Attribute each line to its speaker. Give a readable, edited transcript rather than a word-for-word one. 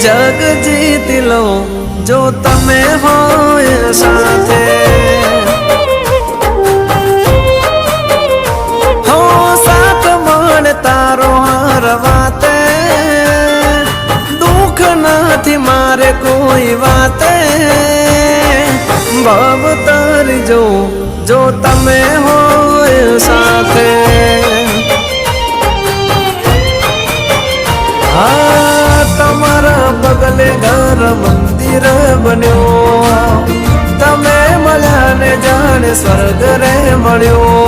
Speaker 1: જગ જીતી લો જો તમે હોય સાથે હો સાથ મળે તારો હાર વાતે દુઃખ નથી મારે કોઈ વાતે ભાવ તારી જો તમે હોય સાથે તમારા પગલે ઘર મંદિર બન્યો તમે મળ્યા ને જાણે સ્વર્ગ રે મળ્યો